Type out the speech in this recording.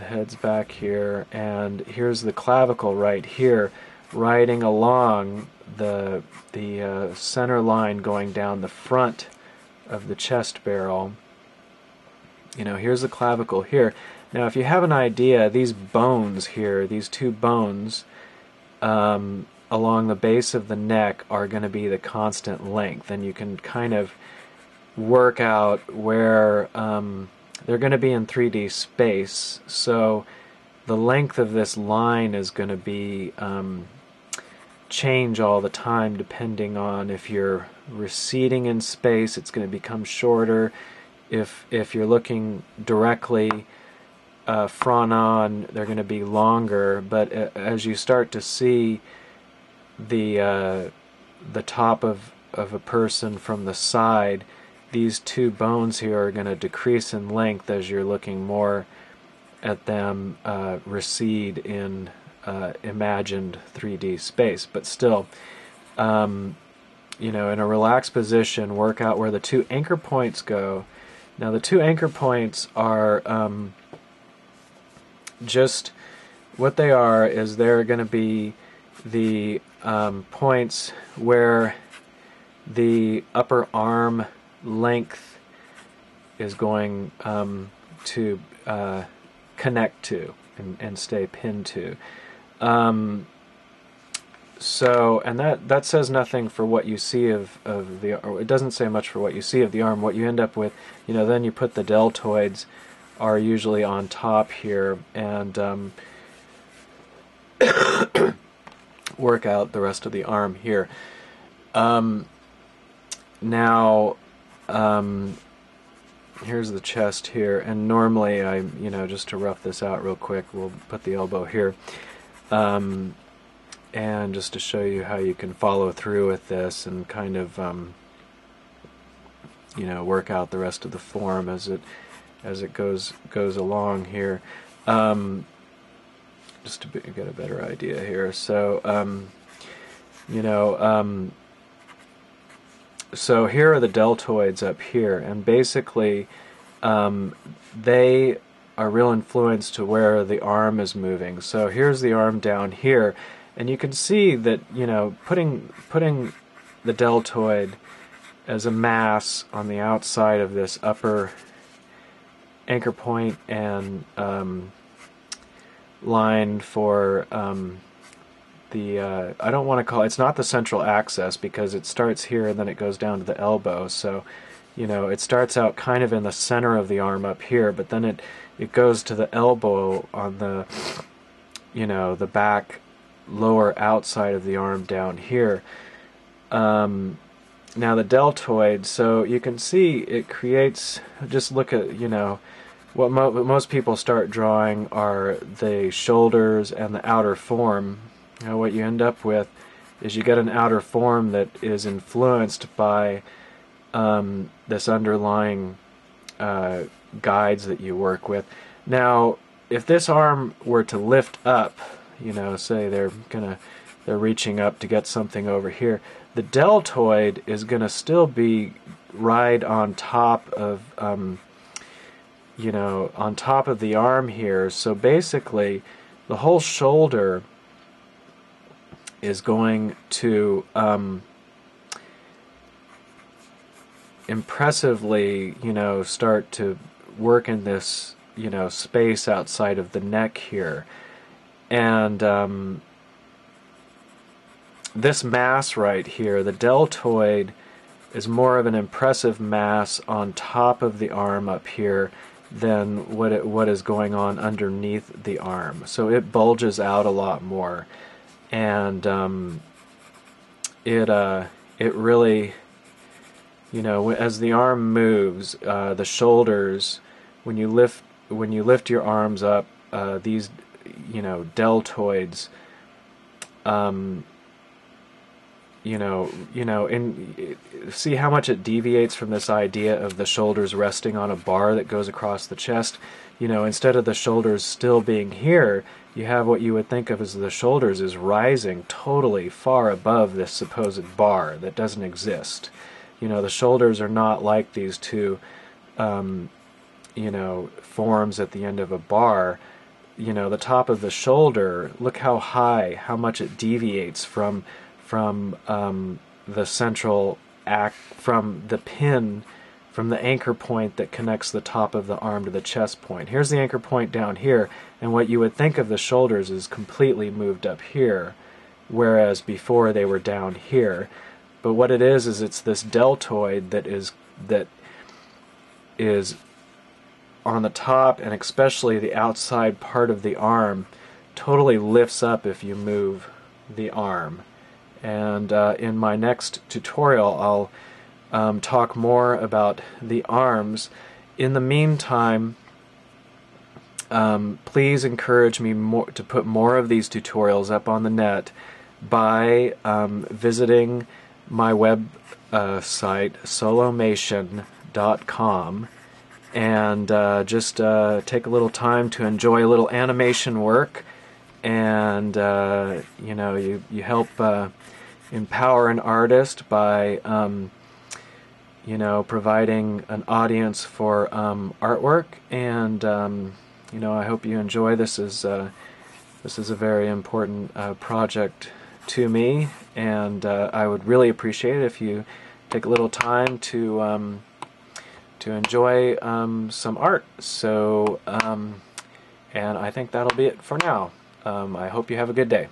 The head's back here, and here's the clavicle right here, riding along the center line going down the front of the chest barrel. You know, here's the clavicle here. Now, if you have an idea, these bones here, these two bones along the base of the neck are going to be the constant length, and you can kind of work out where they're going to be in 3D space. So the length of this line is going to be change all the time depending on if you're receding in space, it's going to become shorter. If you're looking directly front on, they're going to be longer. But as you start to see the top of a person from the side, these two bones here are going to decrease in length as you're looking more at them recede in imagined 3D space. But still, you know, in a relaxed position, work out where the two anchor points go. Now, the two anchor points are just what they are is they're going to be the points where the upper arm length is going to connect to and stay pinned to. So, and that says nothing for what you see of the, or it doesn't say much for what you see of the arm. What you end up with, you know, then you put the deltoids are usually on top here, and work out the rest of the arm here. Now, here's the chest here, and normally you know, just to rough this out real quick, we'll put the elbow here. And just to show you how you can follow through with this and kind of you know, work out the rest of the form as it goes along here, just to get a better idea here. So you know, so here are the deltoids up here, and basically they are real influence to where the arm is moving. So here's the arm down here. And you can see that, you know, putting the deltoid as a mass on the outside of this upper anchor point and line for the, I don't want to call it, it's not the central axis because it starts here and then it goes down to the elbow. So, you know, it starts out kind of in the center of the arm up here, but then it goes to the elbow on the, you know, the back lower outside of the arm down here. Now the deltoid, so you can see it creates, just look at, you know, what most people start drawing are the shoulders and the outer form. You know, what you end up with is you get an outer form that is influenced by this underlying guides that you work with. Now, if this arm were to lift up, you know, say they're reaching up to get something over here, the deltoid is going to still be right on top of, you know, on top of the arm here. So basically, the whole shoulder is going to impressively, you know, start to work in this, you know, space outside of the neck here. And this mass right here, the deltoid, is more of an impressive mass on top of the arm up here than what is going on underneath the arm. So it bulges out a lot more, and it really, you know, as the arm moves, the shoulders, when you lift your arms up, these, you know, deltoids, you know, and see how much it deviates from this idea of the shoulders resting on a bar that goes across the chest. You know, instead of the shoulders still being here, you have what you would think of as the shoulders is rising totally far above this supposed bar that doesn't exist. You know, the shoulders are not like these two, you know, forms at the end of a bar. you know, the top of the shoulder, look how high, how much it deviates from the central from the pin, from the anchor point that connects the top of the arm to the chest point. Here's the anchor point down here, and what you would think of the shoulders is completely moved up here, whereas before they were down here. But what it is it's this deltoid that is on the top, and especially the outside part of the arm totally lifts up if you move the arm. And in my next tutorial I'll talk more about the arms. In the meantime, please encourage me to put more of these tutorials up on the net by visiting my web site solomation.com, and just take a little time to enjoy a little animation work, and you know, you help empower an artist by you know, providing an audience for artwork, and you know, I hope you enjoy this. This is a very important project to me, and I would really appreciate it if you take a little time to enjoy some art. So and I think that'll be it for now. I hope you have a good day.